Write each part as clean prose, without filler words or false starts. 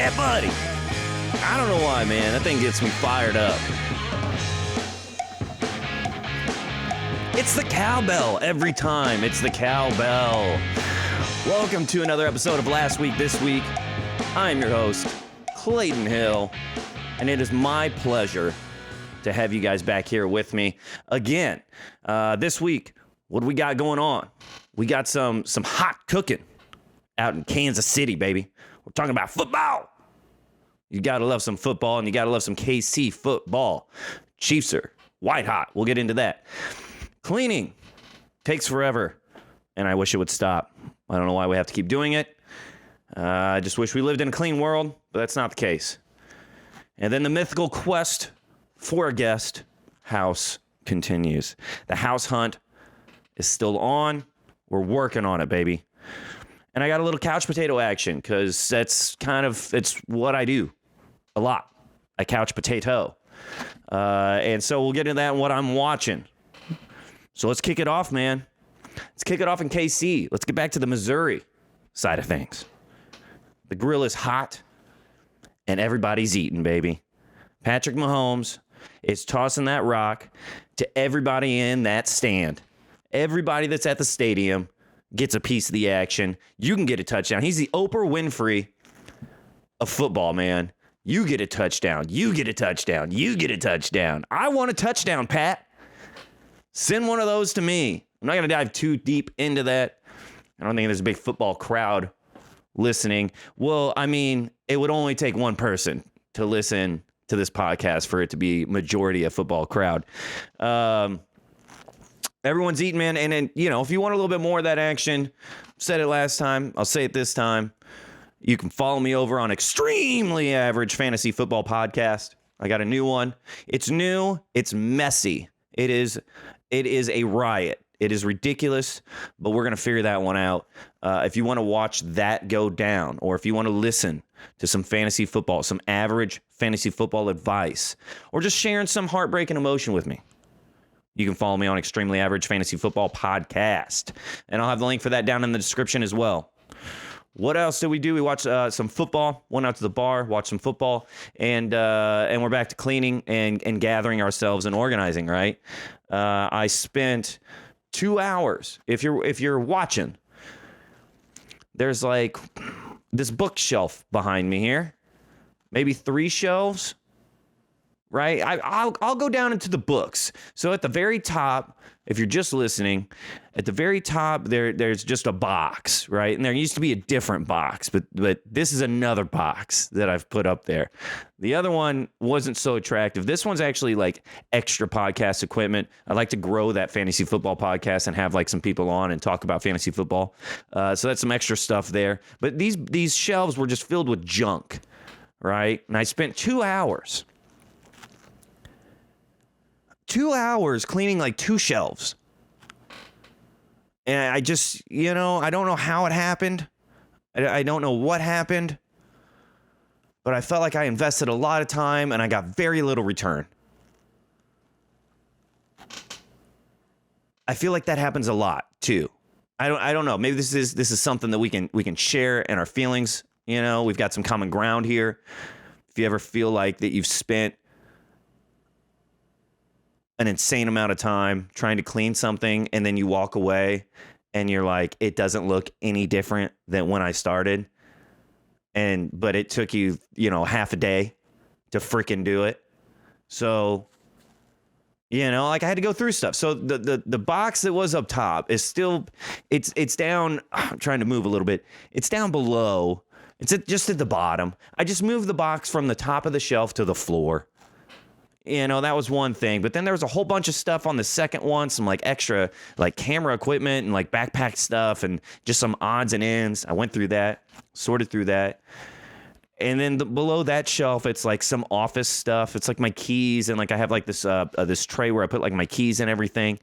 Yeah, buddy. I don't know why, man. That thing gets me fired up. It's the cowbell every time. It's the cowbell. Welcome to another episode of Last Week, This Week. I'm your host, Clayton Hill, and it is my pleasure to have you guys back here with me again. This week, what do we got going on? We got some hot cooking out in Kansas City, baby. We're talking about football. You got to love some football, and you got to love some KC football. Chiefs are white hot. We'll get into that. Cleaning takes forever, and I wish it would stop. I don't know why we have to keep doing it. I just wish we lived in a clean world, but that's not the case. And then the mythical quest for a guest house continues. The house hunt is still on. We're working on it, baby. And I got a little couch potato action because it's what I do a lot. I couch potato. And so we'll get into that and what I'm watching. So let's kick it off, man. Let's kick it off in KC. Let's get back to the Missouri side of things. The grill is hot and everybody's eating, baby. Patrick Mahomes is tossing that rock to everybody in that stand. Everybody that's at the stadium gets a piece of the action. You can get a touchdown. He's the Oprah Winfrey of football, man. You get a touchdown. You get a touchdown. You get a touchdown. I want a touchdown, Pat. Send one of those to me. I'm not going to dive too deep into that. I don't think there's a big football crowd listening. Well, I mean, it would only take one person to listen to this podcast for it to be majority a football crowd. Everyone's eating, man. And then, you know, if you want a little bit more of that action, said it last time, I'll say it this time. You can follow me over on Extremely Average Fantasy Football Podcast. I got a new one. It's new. It's messy. It is a riot. It is ridiculous, but we're going to figure that one out. If you want to watch that go down, or if you want to listen to some fantasy football, some average fantasy football advice, or just sharing some heartbreaking emotion with me, you can follow me on Extremely Average Fantasy Football Podcast. And I'll have the link for that down in the description as well. What else did we do? We watched some football, went out to the bar, watched some football, and we're back to cleaning and gathering ourselves and organizing, right? I spent 2 hours. If you're watching, there's like this bookshelf behind me here. Maybe 3 shelves. Right? I'll go down into the books. So at the very top, if you're just listening, at the very top there's just a box, right? And there used to be a different box, but this is another box that I've put up there. The other one wasn't so attractive. This one's actually like extra podcast equipment. I like to grow that fantasy football podcast and have like some people on and talk about fantasy football. So that's some extra stuff there. But these shelves were just filled with junk, right? And I spent 2 hours. 2 hours cleaning like 2 shelves. And I just, I don't know how it happened. I don't know what happened. But I felt like I invested a lot of time and I got very little return. I feel like that happens a lot too. I don't know. Maybe this is something that we can share in our feelings. We've got some common ground here. If you ever feel like that you've spent an insane amount of time trying to clean something and then you walk away and you're like, it doesn't look any different than when I started. But it took you, half a day to freaking do it. So, like I had to go through stuff. So the box that was up top is still, it's down. I'm trying to move a little bit. It's down below. It's just at the bottom. I just moved the box from the top of the shelf to the floor. That was one thing. But then there was a whole bunch of stuff on the second one, some like extra like camera equipment and like backpack stuff and just some odds and ends. I went through that, sorted through that. And then below that shelf, it's like some office stuff. It's like my keys and like I have like this this tray where I put like my keys and everything.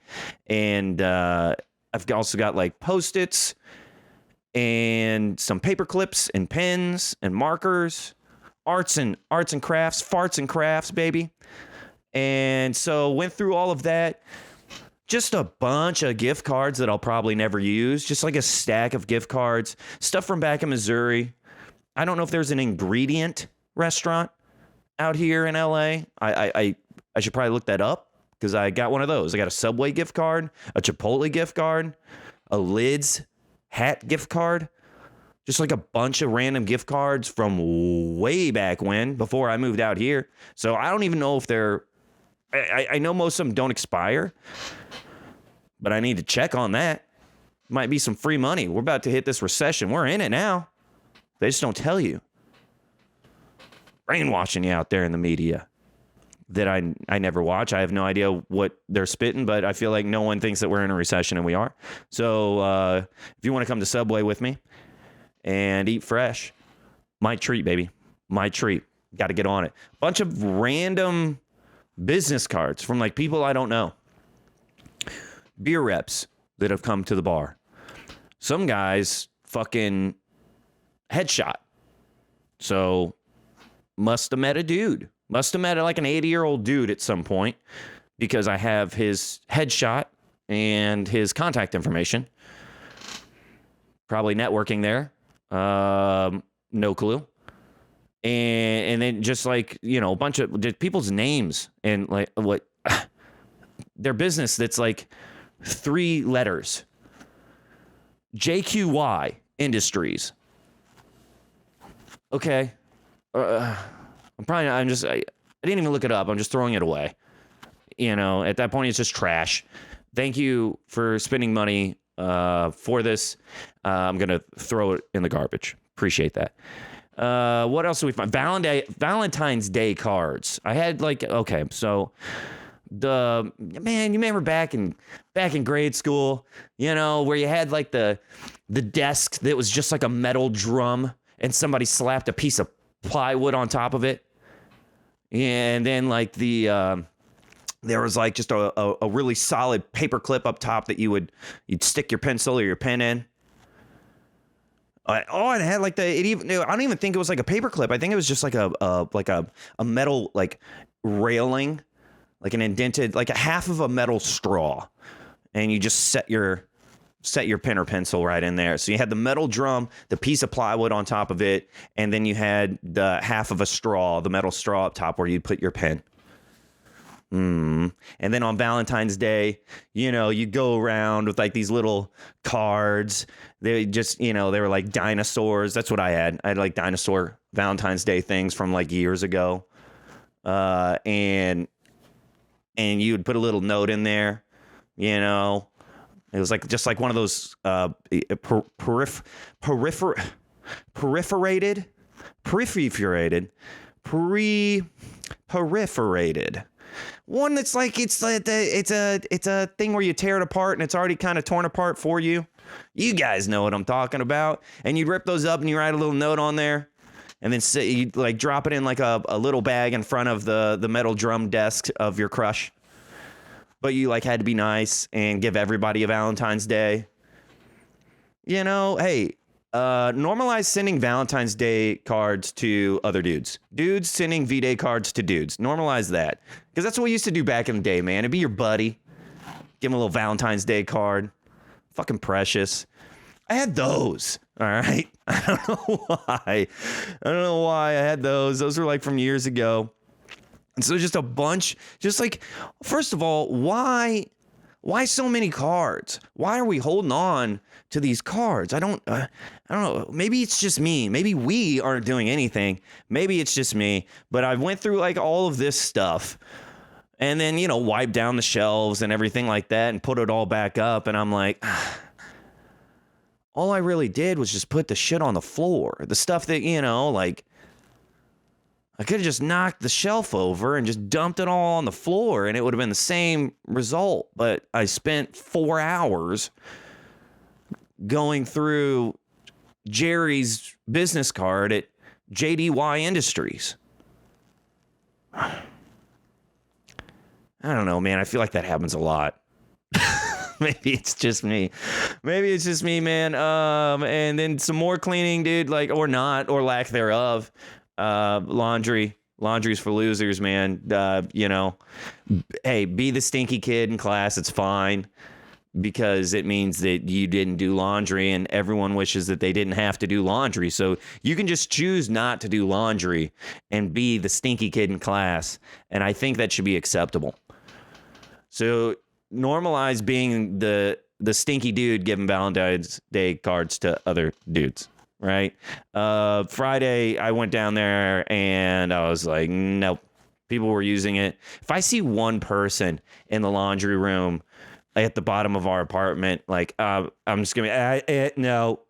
And I've also got like Post-its and some paper clips and pens and markers, arts and crafts, farts and crafts, baby. And so went through all of that. Just a bunch of gift cards that I'll probably never use. Just like a stack of gift cards. Stuff from back in Missouri. I don't know if there's an ingredient restaurant out here in LA. I should probably look that up because I got one of those. I got a Subway gift card, a Chipotle gift card, a Lids hat gift card. Just like a bunch of random gift cards from way back when, before I moved out here. So I don't even know if they're, I know most of them don't expire, but I need to check on that. Might be some free money. We're about to hit this recession. We're in it now. They just don't tell you. Brainwashing you out there in the media that I never watch. I have no idea what they're spitting, but I feel like no one thinks that we're in a recession, and we are. So if you want to come to Subway with me and eat fresh, my treat, baby. My treat. Got to get on it. Bunch of random business cards from like people I don't know. Beer reps that have come to the bar. Some guys fucking headshot. So must have met a dude. Must have met like an 80-year-old dude at some point because I have his headshot and his contact information. Probably networking there. No clue. And then just like, you know, a bunch of people's names and like what their business that's like 3 letters. JQY Industries. Okay. I didn't even look it up. I'm just throwing it away. You know, at that point, it's just trash. Thank you for spending money for this. I'm going to throw it in the garbage. Appreciate that. What else do we find? Valentine's Day cards. I had like, okay, so you remember back in grade school, you know, where you had like the desk that was just like a metal drum and somebody slapped a piece of plywood on top of it. And then like there was like just a really solid paper clip up top that you'd stick your pencil or your pen in. It had like I don't even think it was like a paper clip. I think it was just like a metal like railing, like an indented, like a half of a metal straw. And you just set your pen or pencil right in there. So you had the metal drum, the piece of plywood on top of it, and then you had the half of a straw, the metal straw up top where you put your pen. And then on Valentine's Day, you know, you go around with like these little cards. They just, you know, they were like dinosaurs. That's what I had. I had like dinosaur Valentine's Day things from like years ago. And you would put a little note in there, you know. It was like just like one of those periphorated. One that's like it's a thing where you tear it apart and it's already kind of torn apart for you. You guys know what I'm talking about. And you rip those up and you write a little note on there, and then you like drop it in like a little bag in front of the metal drum desk of your crush. But you like had to be nice and give everybody a Valentine's Day. You know, hey, normalize sending Valentine's Day cards to other dudes. Dudes sending V-Day cards to dudes. Normalize that. Because that's what we used to do back in the day, man. It'd be your buddy. Give him a little Valentine's Day card. Fucking precious. I had those. All right. I don't know why I had those. Those were like from years ago. And so just a bunch, just like, first of all, why so many cards? Why are we holding on to these cards? I don't know. Maybe it's just me. Maybe we aren't doing anything. Maybe it's just me. But I went through like all of this stuff and then, you know, wiped down the shelves and everything like that and put it all back up. And I'm like, all I really did was just put the shit on the floor. The stuff that, you know, like, I could have just knocked the shelf over and just dumped it all on the floor and it would have been the same result. But I spent 4 hours going through Jerry's business card at JDY Industries. I don't know, man. I feel like that happens a lot. Maybe it's just me. Man. And then some more cleaning, dude, like, or not, or lack thereof. Laundry's for losers, man. You know, hey, be the stinky kid in class. It's fine. because it means that you didn't do laundry, and everyone wishes that they didn't have to do laundry. So you can just choose not to do laundry and be the stinky kid in class. And I think that should be acceptable. So normalize being the stinky dude giving Valentine's Day cards to other dudes, right? Friday, I went down there and I was like, nope. People were using it. If I see one person in the laundry room at the bottom of our apartment, like, I'm just going to be, no,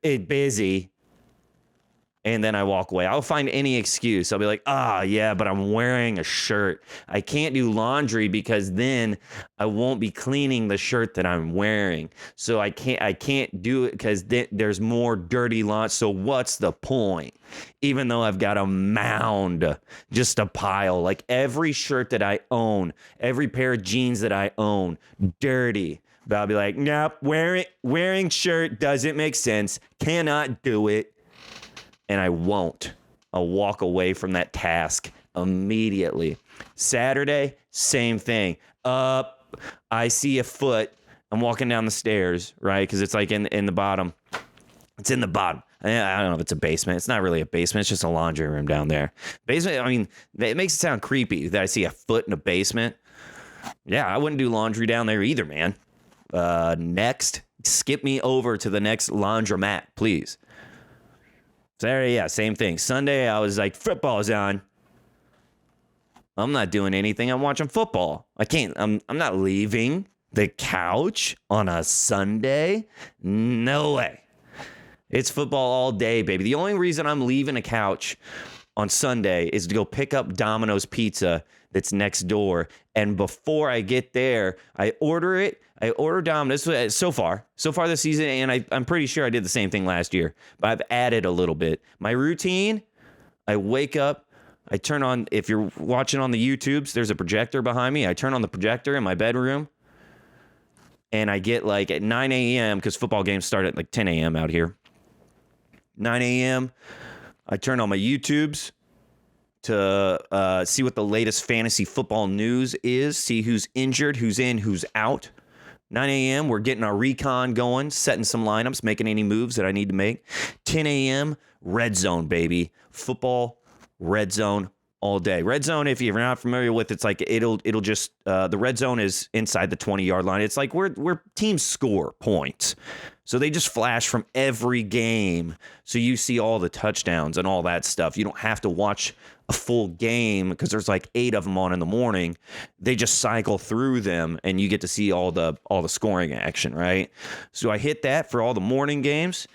it's busy. And then I walk away. I'll find any excuse. I'll be like, yeah, but I'm wearing a shirt. I can't do laundry because then I won't be cleaning the shirt that I'm wearing. So I can't do it because there's more dirty laundry. So what's the point? Even though I've got a mound, just a pile, like every shirt that I own, every pair of jeans that I own, dirty. But I'll be like, nope, wearing shirt doesn't make sense. Cannot do it. And I won't. I'll walk away from that task immediately. Saturday, same thing. I see a foot. I'm walking down the stairs, right? Because it's like in the bottom. It's in the bottom. I don't know if it's a basement. It's not really a basement. It's just a laundry room down there. Basement, I mean, it makes it sound creepy that I see a foot in a basement. Yeah, I wouldn't do laundry down there either, man. Next, skip me over to the next laundromat, please. Saturday, yeah, same thing. Sunday, I was like, football's on. I'm not doing anything. I'm watching football. I can't. I'm not leaving the couch on a Sunday. No way. It's football all day, baby. The only reason I'm leaving a couch on Sunday is to go pick up Domino's pizza that's next door. And before I get there, I order it. I order Domino's so far this season, and I'm pretty sure I did the same thing last year, but I've added a little bit. My routine, I wake up, I turn on, if you're watching on the YouTubes, there's a projector behind me. I turn on the projector in my bedroom, and I get like at 9 a.m., because football games start at like 10 a.m. out here. 9 a.m., I turn on my YouTubes to see what the latest fantasy football news is, see who's injured, who's in, who's out. 9 a.m., we're getting our recon going, setting some lineups, making any moves that I need to make. 10 a.m., red zone, baby. Football, red zone all day. Red zone, if you're not familiar with, it's like it'll just the red zone is inside the 20-yard line. It's like where teams score points. So they just flash from every game. So you see all the touchdowns and all that stuff. You don't have to watch a full game because there's like 8 of them on in the morning. They just cycle through them and you get to see all the scoring action, right? So I hit that for all the morning games.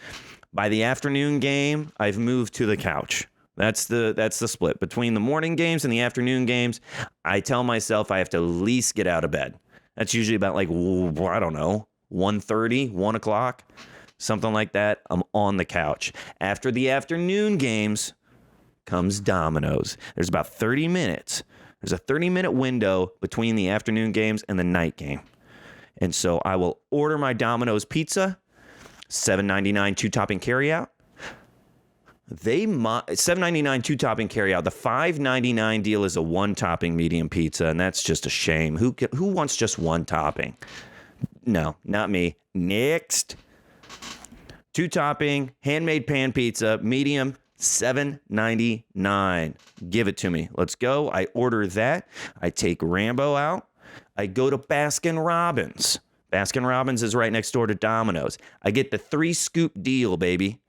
By the afternoon game, I've moved to the couch. That's the split. Between the morning games and the afternoon games, I tell myself I have to at least get out of bed. That's usually about like, I don't know, 1:30, 1 o'clock, something like that. I'm on the couch. After the afternoon games comes Domino's. There's about 30 minutes. There's a 30-minute window between the afternoon games and the night game. And so I will order my Domino's pizza, $7.99 two-topping carryout. $7.99 two-topping carryout. The $5.99 deal is a one-topping medium pizza, and that's just a shame. Who wants just one topping? No, not me. Next. Two-topping, handmade pan pizza, medium, $7.99. Give it to me. Let's go. I order that. I take Rambo out. I go to Baskin Robbins. Baskin Robbins is right next door to Domino's. I get the 3-scoop deal, baby.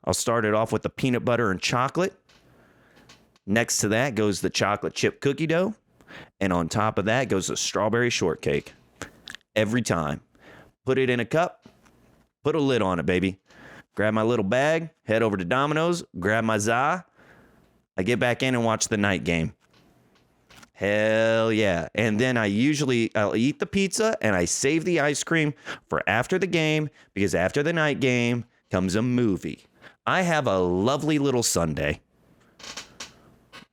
I'll start it off with the peanut butter and chocolate. Next to that goes the chocolate chip cookie dough. And on top of that goes the strawberry shortcake. Every time. Put it in a cup. Put a lid on it, baby. Grab my little bag. Head over to Domino's. Grab my za. I get back in and watch the night game. Hell yeah. And then I'll eat the pizza and I save the ice cream for after the game, because after the night game comes a movie. I have a lovely little Sunday.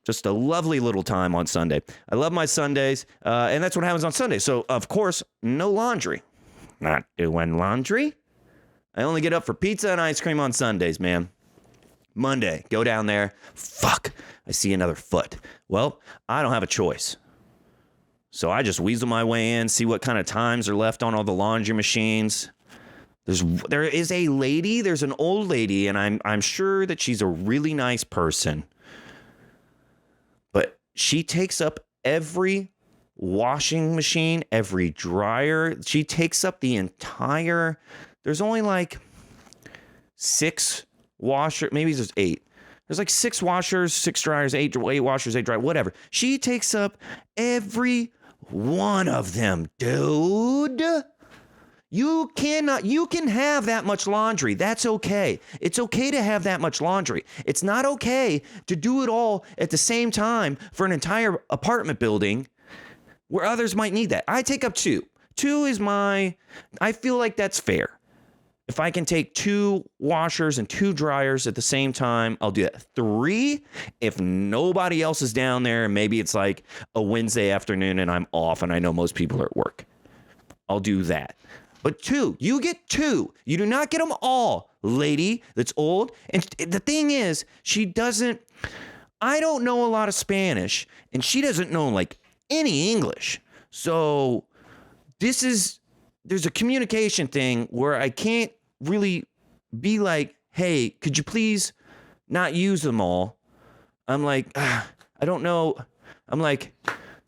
Just a lovely little time on Sunday. I love my Sundays, and that's what happens on Sunday. So, of course, no laundry. Not doing laundry. I only get up for pizza and ice cream on Sundays, man. Monday, go down there. Fuck, I see another foot. Well, I don't have a choice. So I just weasel my way in, see what kind of times are left on all the laundry machines. There is a lady, there's an old lady, and I'm sure that she's a really nice person. But she takes up every washing machine, every dryer. She takes up the entire, there's only like 6 washers, maybe there's 8. There's like 6 washers, 6 dryers, 8 washers, 8 dryers, whatever. She takes up every one of them, dude. You can have that much laundry. That's okay. It's okay to have that much laundry. It's not okay to do it all at the same time for an entire apartment building where others might need that. I take up 2. 2 is I feel like that's fair. If I can take 2 washers and 2 dryers at the same time, I'll do that. 3, if nobody else is down there, maybe it's like a Wednesday afternoon and I'm off and I know most people are at work, I'll do that. But 2, you get 2. You do not get them all, lady that's old. And the thing is, I don't know a lot of Spanish, and she doesn't know like any English. So there's a communication thing where I can't really be like, hey, could you please not use them all? I'm like, I don't know. I'm like,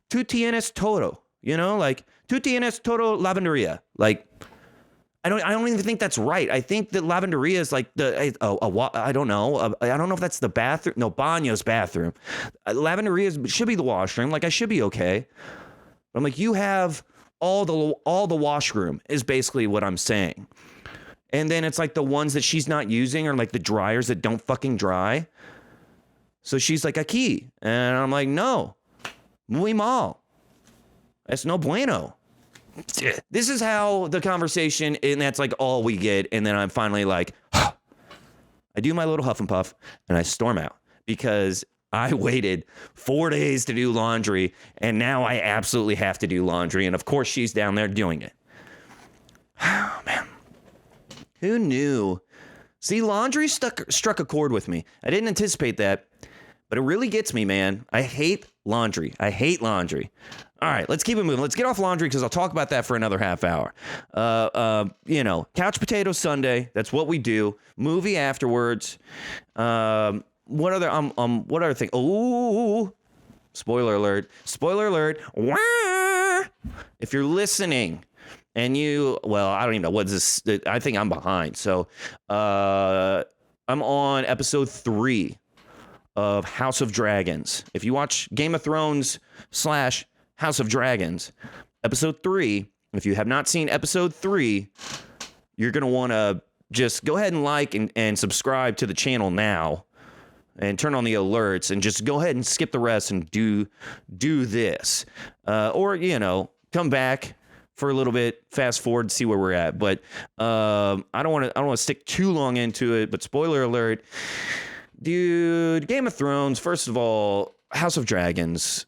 tú tienes todo, like, tú tienes todo lavanderia. Like, I don't even think that's right. I think that lavanderia is like I don't know. I don't know if that's the bathroom. No, baño's bathroom. Lavanderia should be the washroom. Like, I should be okay. But I'm like, you have all the washroom is basically what I'm saying. And then it's like the ones that she's not using are like the dryers that don't fucking dry. So she's like, aquí. And I'm like, no, muy mal. That's no bueno. This is how the conversation, and that's like all we get. And then I'm finally like, I do my little huff and puff and I storm out because I waited 4 days to do laundry, and now I absolutely have to do laundry. And of course, she's down there doing it. Oh, man. Who knew? See, laundry struck a chord with me. I didn't anticipate that, but it really gets me, man. I hate laundry. All right, let's keep it moving. Let's get off laundry because I'll talk about that for another half hour. Couch Potato Sunday. That's what we do. Movie afterwards. What other thing? Oh, spoiler alert. Wah! If you're listening and I don't even know what is this. I think I'm behind. So, I'm on episode 3 of House of Dragons. If you watch Game of Thrones / House of Dragons, episode 3, if you have not seen episode 3, you're going to want to just go ahead and like and subscribe to the channel now and turn on the alerts and just go ahead and skip the rest and do this. Or, come back for a little bit, fast forward, see where we're at. But I don't want to stick too long into it, but spoiler alert. Dude, Game of Thrones, first of all, House of Dragons,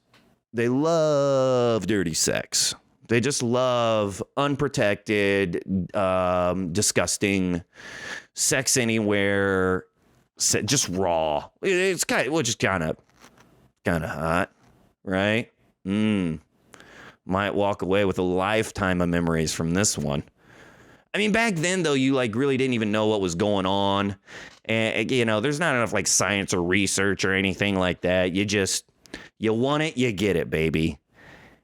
they love dirty sex. They just love unprotected, disgusting sex anywhere, just raw. It's kind of hot, right? Might walk away with a lifetime of memories from this one. I mean, back then, though, you really didn't even know what was going on. And, there's not enough science or research or anything like that. You want it, you get it, baby.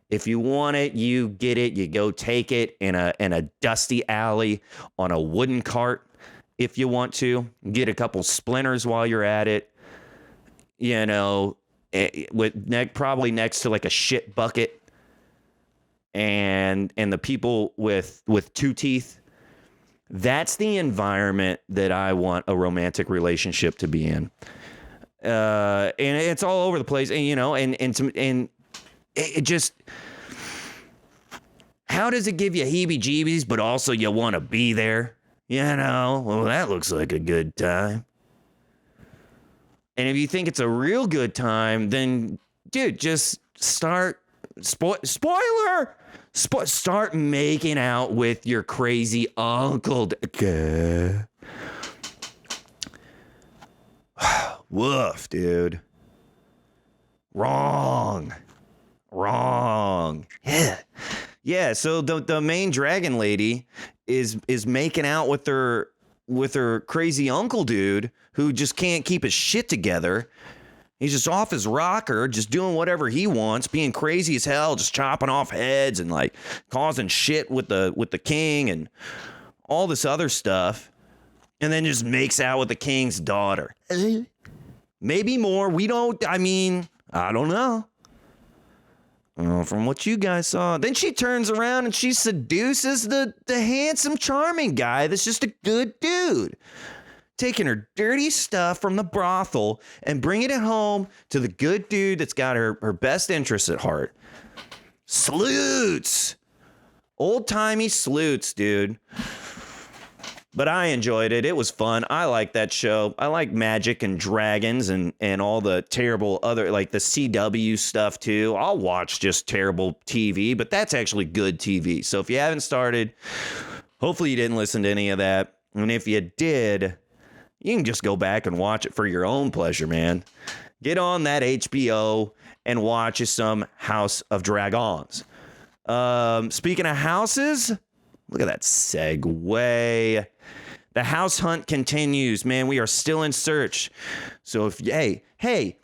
If you want it, you get it. You go take it in a dusty alley on a wooden cart if you want to. Get a couple splinters while you're at it. Probably next to a shit bucket. And the people with 2 teeth. That's the environment that I want a romantic relationship to be in. And it's all over the place, and it just, how does it give you heebie-jeebies, but also you want to be there? Well, that looks like a good time. And if you think it's a real good time, then, dude, just start, spoiler! Start making out with your crazy uncle. Woof, dude. Wrong. Wrong. Yeah. Yeah, so the main dragon lady is making out with her crazy uncle dude who just can't keep his shit together. He's just off his rocker, just doing whatever he wants, being crazy as hell, just chopping off heads and like causing shit with the king and all this other stuff. And then just makes out with the king's daughter. Maybe more. I don't know. From what you guys saw. Then she turns around and she seduces the handsome, charming guy that's just a good dude. Taking her dirty stuff from the brothel and bringing it home to the good dude that's got her best interests at heart. Salutes. Old-timey salutes, dude. But I enjoyed it. It was fun. I like that show. I like magic and dragons and all the terrible other, like the CW stuff too. I'll watch just terrible TV, but that's actually good TV. So if you haven't started, hopefully you didn't listen to any of that. And if you did, you can just go back and watch it for your own pleasure, man. Get on that HBO and watch some House of Dragons. Speaking of houses, look at that segue. The house hunt continues, man. We are still in search. So hey,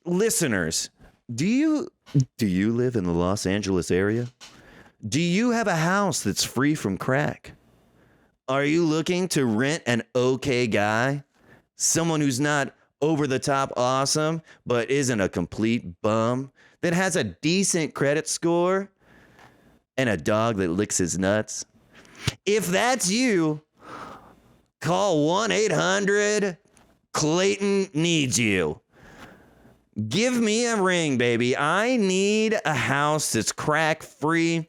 listeners, do you live in the Los Angeles area? Do you have a house that's free from crack? Are you looking to rent an okay guy? Someone who's not over the top awesome, but isn't a complete bum, that has a decent credit score and a dog that licks his nuts? If that's you, call 1-800 Needs You. Give me a ring, baby. I need a house that's crack free.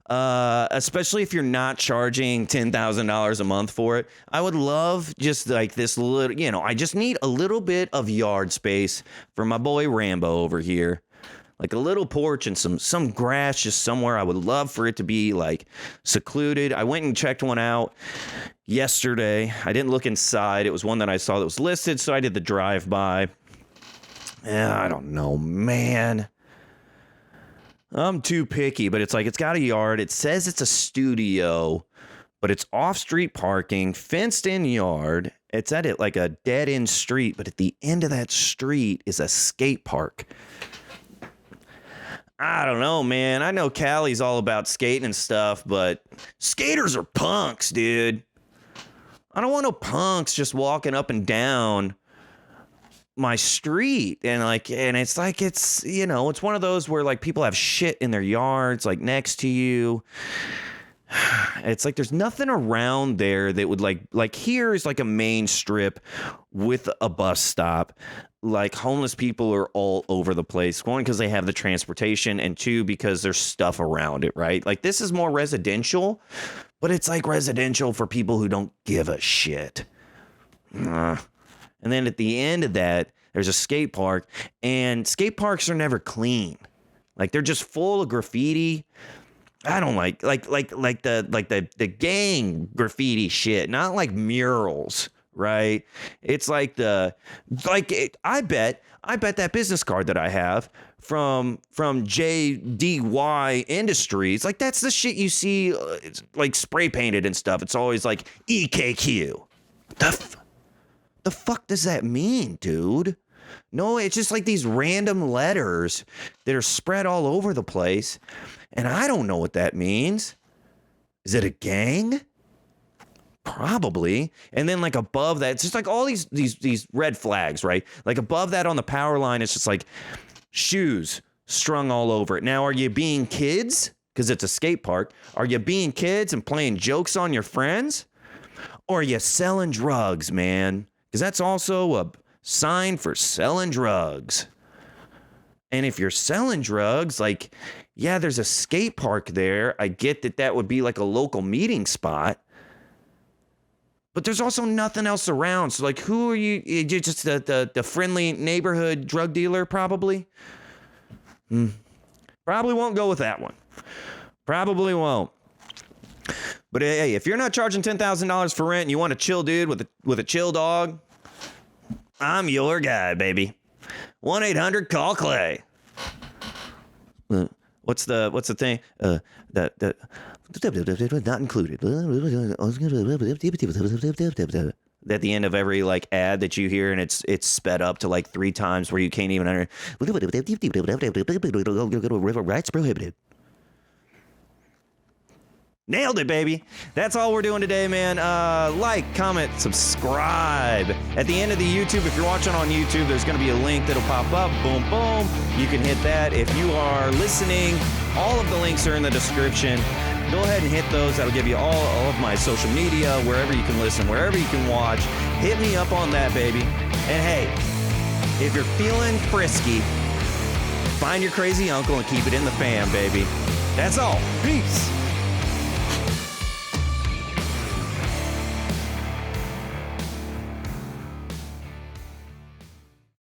Especially if you're not charging $10,000 a month for it. I would love just like this little, I just need a little bit of yard space for my boy Rambo over here. Like a little porch and some grass just somewhere. I would love for it to be like secluded. I went and checked one out yesterday. I didn't look inside. It was one that I saw that was listed, so I did the drive-by. Yeah, I don't know, man. I'm too picky, but it's like it's got a yard. It says it's a studio, but it's off-street parking, fenced-in yard. It's at it like a dead-end street, but at the end of that street is a skate park. I don't know, man. I know Cali's all about skating and stuff, but skaters are punks, dude. I don't want no punks just walking up and down my street. And it's one of those where like people have shit in their yards, like next to you. It's like there's nothing around there that would like here is like a main strip with a bus stop. Like homeless people are all over the place. One, because they have the transportation, and two, because there's stuff around it, right? Like this is more residential, but it's like residential for people who don't give a shit. And then at the end of that, there's a skate park, and skate parks are never clean. Like they're just full of graffiti. I don't like the gang graffiti shit, not like murals, right? It's I bet that business card that I have from JDY Industries, like that's the shit you see like spray painted and stuff. It's always like EKQ. The fuck does that mean, dude? No, it's just like these random letters that are spread all over the place. And I don't know what that means. Is it a gang? Probably. And then like above that, it's just like all these red flags, right? Like above that on the power line, it's just like shoes strung all over it. Now, are you being kids? Because it's a skate park. Are you being kids and playing jokes on your friends? Or are you selling drugs, man? Because that's also a sign for selling drugs. And if you're selling drugs, like, yeah, there's a skate park there. I get that would be like a local meeting spot. But there's also nothing else around. So, like, who are you? You're just the friendly neighborhood drug dealer, probably? Probably won't go with that one. Probably won't. But, hey, if you're not charging $10,000 for rent and you want a chill dude with a chill dog, I'm your guy, baby. 1-800-CALL-CLAY. What's the thing? That not included. At the end of every like ad that you hear, and it's sped up to like 3 times where you can't even under. Rights prohibited. Nailed it, baby. That's all we're doing today, man. Like, comment, subscribe. At the end of the YouTube, if you're watching on YouTube, there's going to be a link that'll pop up. Boom, boom. You can hit that. If you are listening, all of the links are in the description. Go ahead and hit those. That'll give you all of my social media, wherever you can listen, wherever you can watch. Hit me up on that, baby. And hey, if you're feeling frisky, find your crazy uncle and keep it in the fam, baby. That's all. Peace.